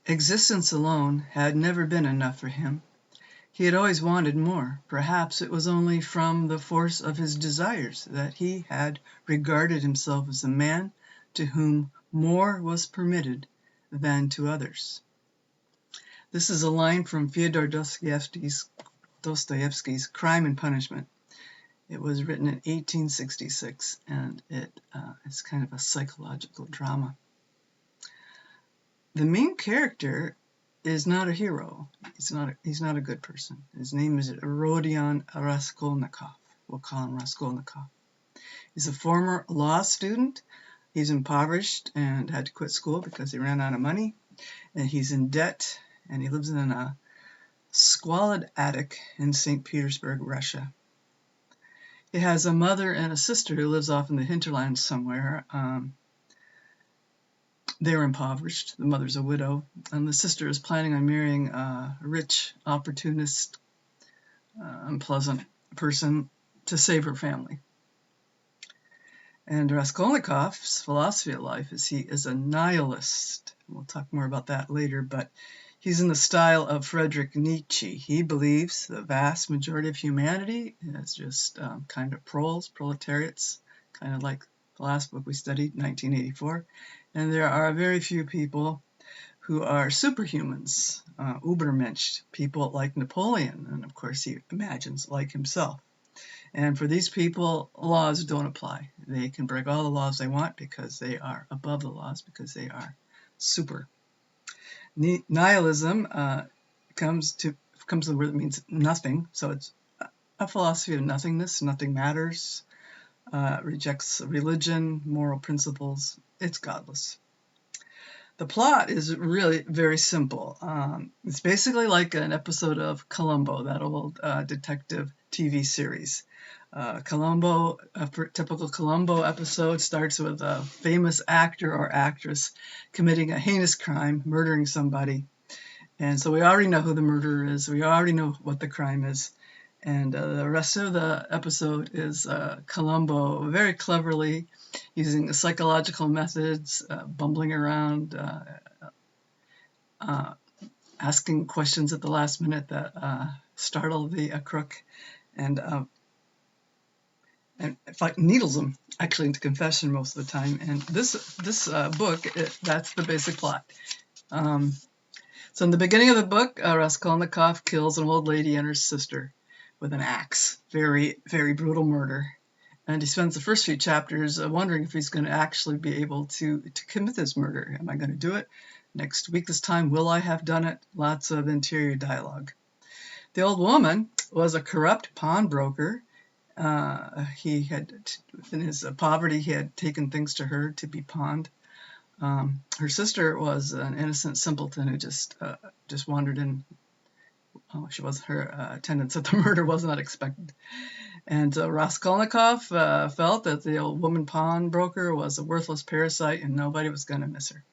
Existence alone had never been enough for him. He had always wanted more. Perhaps it was only from the force of his desires that he had regarded himself as a man to whom more was permitted than to others. This is a line from Fyodor Dostoevsky's Crime and Punishment. It was written in 1866, and it's kind of a psychological drama. The main character is not a hero. He's not a good person. His name is Rodion Raskolnikov. We'll call him Raskolnikov. He's a former law student. He's impoverished and had to quit school because he ran out of money. And he's in debt, and he lives in a squalid attic in St. Petersburg, Russia. He has a mother and a sister who lives off in the hinterlands somewhere. They're impoverished. The mother's a widow, and the sister is planning on marrying a rich, opportunist, unpleasant person to save her family. And Raskolnikov's philosophy of life is he is a nihilist. We'll talk more about that later, but he's in the style of Friedrich Nietzsche. He believes the vast majority of humanity is just kind of proletariats, kind of like the last book we studied, 1984. And there are very few people who are superhumans, Übermensch, people like Napoleon, and of course he imagines like himself. And for these people, laws don't apply. They can break all the laws they want because they are above the laws, because they are super. Nihilism comes to the word that means nothing, so it's a philosophy of nothingness. Nothing matters. Rejects religion, moral principles. It's godless. The plot is really very simple. It's basically like an episode of Columbo, that old detective TV series. A typical Columbo episode starts with a famous actor or actress committing a heinous crime, murdering somebody. And so we already know who the murderer is. We already know what the crime is. And the rest of the episode is Columbo very cleverly using psychological methods, bumbling around, asking questions at the last minute that startle the crook, and in fact needles him actually into confession most of the time. And this book, that's the basic plot. So in the beginning of the book, Raskolnikov kills an old lady and her sister with an axe. Very, very brutal murder. And he spends the first few chapters wondering if he's going to actually be able to commit this murder. Am I going to do it? Next week this time, will I have done it? Lots of interior dialogue. The old woman was a corrupt pawnbroker. He had, in his poverty, he had taken things to her to be pawned. Her sister was an innocent simpleton who just wandered in. Her attendance at the murder was not expected. And Raskolnikov felt that the old woman pawnbroker was a worthless parasite and nobody was going to miss her.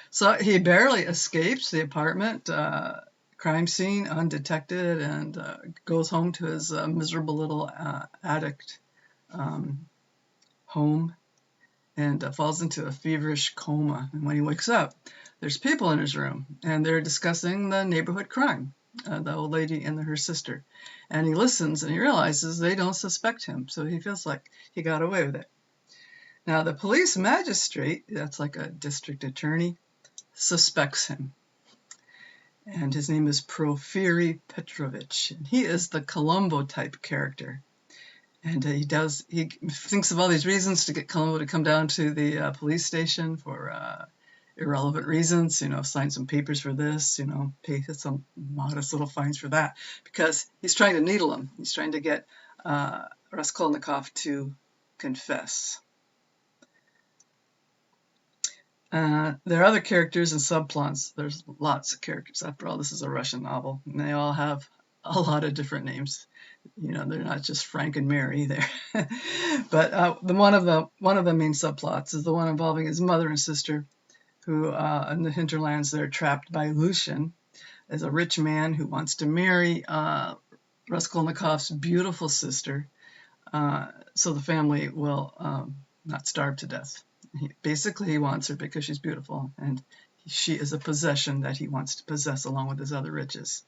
So he barely escapes the apartment, crime scene, undetected, and goes home to his miserable little attic home, and falls into a feverish coma. And when he wakes up, there's people in his room, and they're discussing the neighborhood crime, the old lady and her sister. And he listens, and he realizes they don't suspect him, so he feels like he got away with it. Now, the police magistrate, that's like a district attorney, suspects him. And his name is Porfiry Petrovich. And he is the Columbo-type character. And he thinks of all these reasons to get Columbo to come down to the police station for irrelevant reasons, sign some papers for this, pay some modest little fines for that, because he's trying to needle him. He's trying to get Raskolnikov to confess. There are other characters and subplots. There's lots of characters. After all, this is a Russian novel, and they all have a lot of different names. They're not just Frank and Mary there. But one of the main subplots is the one involving his mother and sister, who in the hinterlands, they're trapped by Lucian, as a rich man who wants to marry Raskolnikov's beautiful sister, so the family will not starve to death. Basically, he wants her because she's beautiful, and She is a possession that he wants to possess along with his other riches.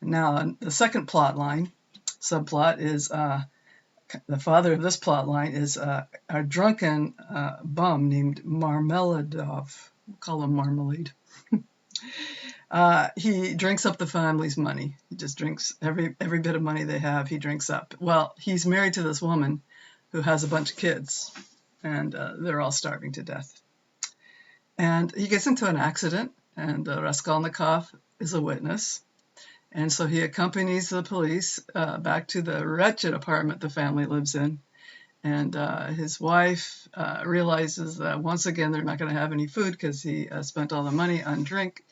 Now, the second subplot is the father of this plot line is a drunken bum named Marmeladov. We'll call him Marmalade. He drinks up the family's money. He just drinks every bit of money they have, he drinks up. Well, he's married to this woman who has a bunch of kids, and they're all starving to death. And he gets into an accident, and Raskolnikov is a witness. And so he accompanies the police back to the wretched apartment the family lives in. And his wife realizes that once again they're not going to have any food because he spent all the money on drink.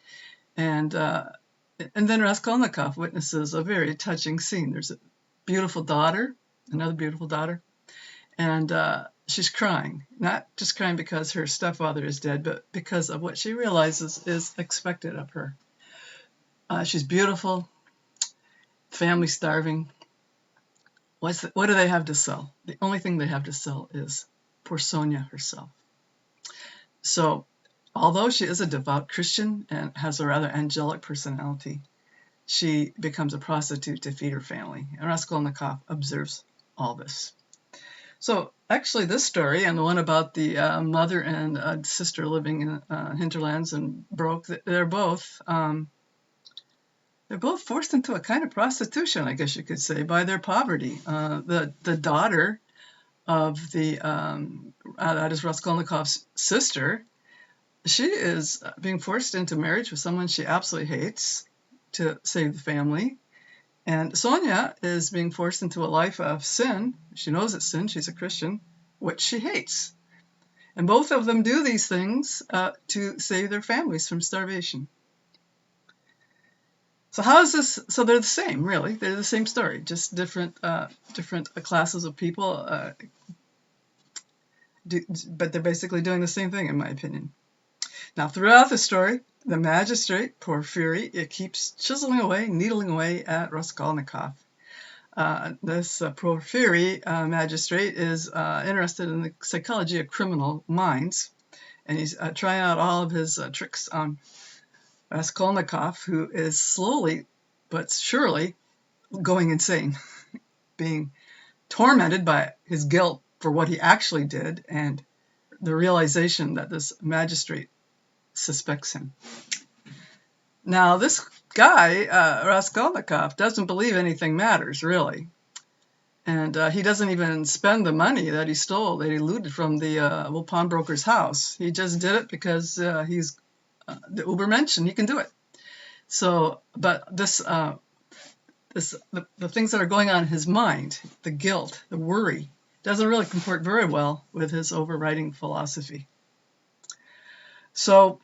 And then Raskolnikov witnesses a very touching scene. There's a beautiful daughter, another beautiful daughter, and she's crying. Not just crying because her stepfather is dead, but because of what she realizes is expected of her. She's beautiful, family's starving. What do they have to sell? The only thing they have to sell is poor Sonia herself. So, although she is a devout Christian and has a rather angelic personality, she becomes a prostitute to feed her family. And Raskolnikov observes all this. So, actually, this story and the one about the mother and sister living in hinterlands and broke, they're both forced into a kind of prostitution, I guess you could say, by their poverty. The daughter of that is Raskolnikov's sister, she is being forced into marriage with someone she absolutely hates to save the family. And Sonia is being forced into a life of sin. She knows it's sin, she's a Christian, which she hates. And both of them do these things to save their families from starvation. So how is this? So they're the same, really. They're the same story, just different classes of people. But they're basically doing the same thing, in my opinion. Now, throughout the story, the magistrate, Porfiry, it keeps chiseling away, needling away at Raskolnikov. This Porfiry magistrate is interested in the psychology of criminal minds, and he's trying out all of his tricks on Raskolnikov, who is slowly but surely going insane, being tormented by his guilt for what he actually did and the realization that this magistrate suspects him. Now, this guy, Raskolnikov, doesn't believe anything matters, really. And he doesn't even spend the money that he stole, that he looted from the pawnbroker's house. He just did it because he's the Ubermensch and he can do it. So, but the things that are going on in his mind, the guilt, the worry, doesn't really comport very well with his overriding philosophy. So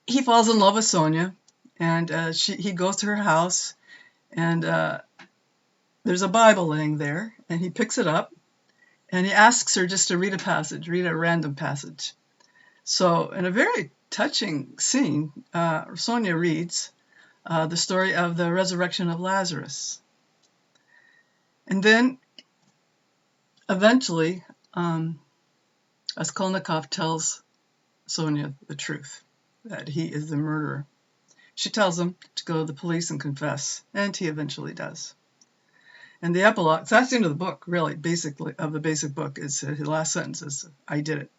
he falls in love with Sonia, and he goes to her house, and there's a Bible laying there, and he picks it up, and he asks her just to read a random passage. So in a very touching scene, Sonia reads the story of the resurrection of Lazarus. And then eventually, Raskolnikov tells Sonia the truth, that he is the murderer. She tells him to go to the police and confess, and he eventually does. And the epilogue, so that's the end of the book, really, basically, of the basic book, is his last sentence is, I did it.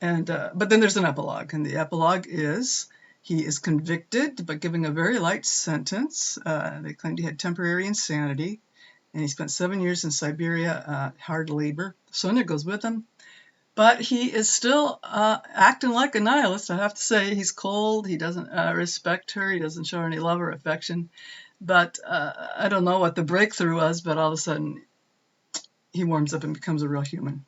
And but then there's an epilogue, and the epilogue is he is convicted, but given a very light sentence. They claimed he had temporary insanity, and he spent 7 years in Siberia, hard labor. Sonia goes with him, but he is still acting like a nihilist, I have to say. He's cold, he doesn't respect her, he doesn't show her any love or affection. But I don't know what the breakthrough was, but all of a sudden he warms up and becomes a real human.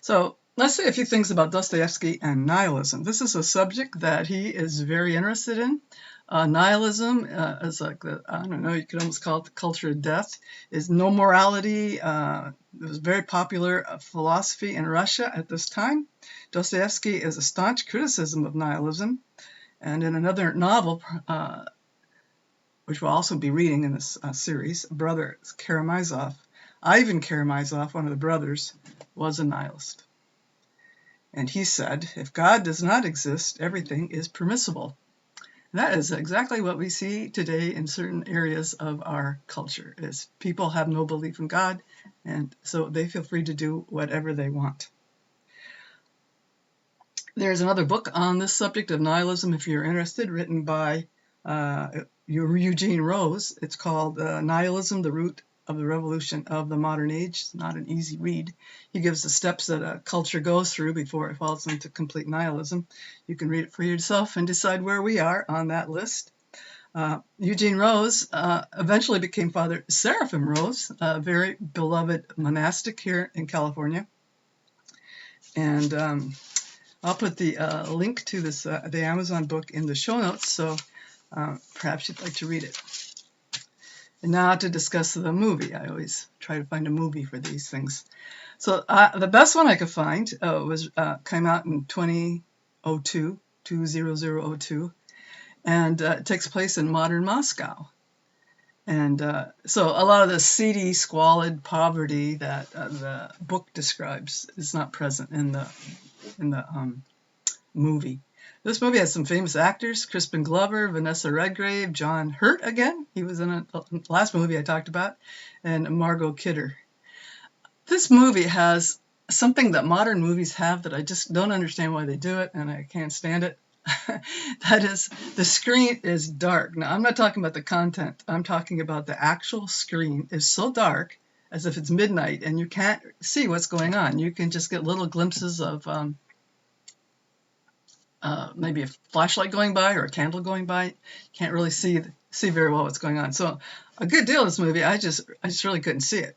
So let's say a few things about Dostoevsky and nihilism. This is a subject that he is very interested in. Nihilism is like I don't know, you could almost call it the culture of death, is no morality. It was very popular philosophy in Russia at this time. Dostoevsky is a staunch criticism of nihilism. And in another novel, which we'll also be reading in this series, brother Karamazov, Ivan Karamazov, one of the brothers, was a nihilist. And he said, if God does not exist, everything is permissible. And that is exactly what we see today in certain areas of our culture, is people have no belief in God, and so they feel free to do whatever they want. There's another book on this subject of nihilism, if you're interested, written by Eugene Rose. It's called Nihilism, the Root of the Revolution of the Modern Age. It's not an easy read. He gives the steps that a culture goes through before it falls into complete nihilism. You can read it for yourself and decide where we are on that list. Eugene Rose eventually became Father Seraphim Rose, a very beloved monastic here in California. And I'll put the link to this the Amazon book in the show notes, so perhaps you'd like to read it. And now to discuss the movie. I always try to find a movie for these things. So the best one I could find came out in 2002, and it takes place in modern Moscow. And so a lot of the seedy, squalid poverty that the book describes is not present in the movie. This movie has some famous actors: Crispin Glover, Vanessa Redgrave, John Hurt again. He was in the last movie I talked about, and Margot Kidder. This movie has something that modern movies have that I just don't understand why they do it, and I can't stand it. That is, the screen is dark. Now, I'm not talking about the content. I'm talking about the actual screen is so dark, as if it's midnight, and you can't see what's going on. You can just get little glimpses of maybe a flashlight going by or a candle going by. You can't really see very well what's going on. So a good deal of this movie, I just really couldn't see it.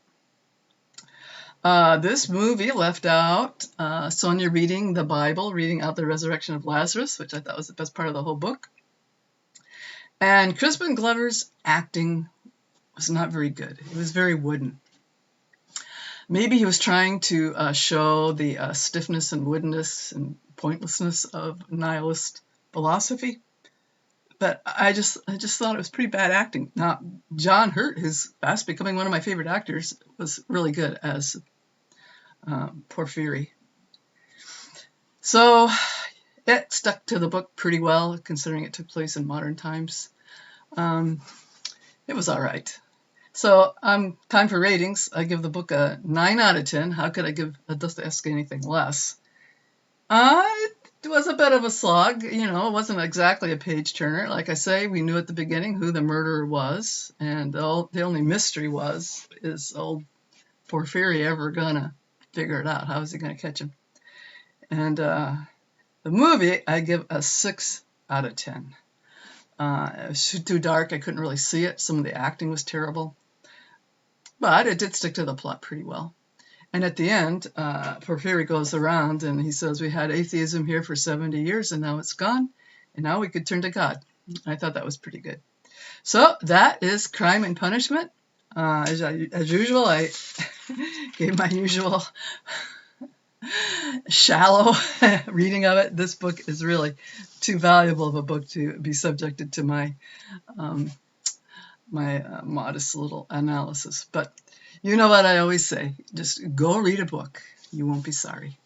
This movie left out Sonia reading the Bible, reading out the resurrection of Lazarus, which I thought was the best part of the whole book. And Crispin Glover's acting was not very good. It was very wooden. Maybe he was trying to show the stiffness and woodenness and pointlessness of nihilist philosophy, but I just thought it was pretty bad acting. Now, John Hurt, who's fast becoming one of my favorite actors, was really good as Porphyry. So it stuck to the book pretty well, considering it took place in modern times. It was all right. So time for ratings. I give the book a 9 out of 10. How could I give Dostoevsky anything less? It was a bit of a slog. It wasn't exactly a page turner. Like I say, we knew at the beginning who the murderer was, and the only mystery is old Porphyry ever gonna figure it out? How is he gonna catch him? And the movie, I give a 6 out of 10. It was too dark. I couldn't really see it. Some of the acting was terrible, but it did stick to the plot pretty well. And at the end, Porphyry goes around and he says, we had atheism here for 70 years and now it's gone, and now we could turn to God. I thought that was pretty good. So that is Crime and Punishment. As usual, I gave my usual shallow reading of it. This book is really too valuable of a book to be subjected to my modest little analysis. But you know what I always say, just go read a book. You won't be sorry.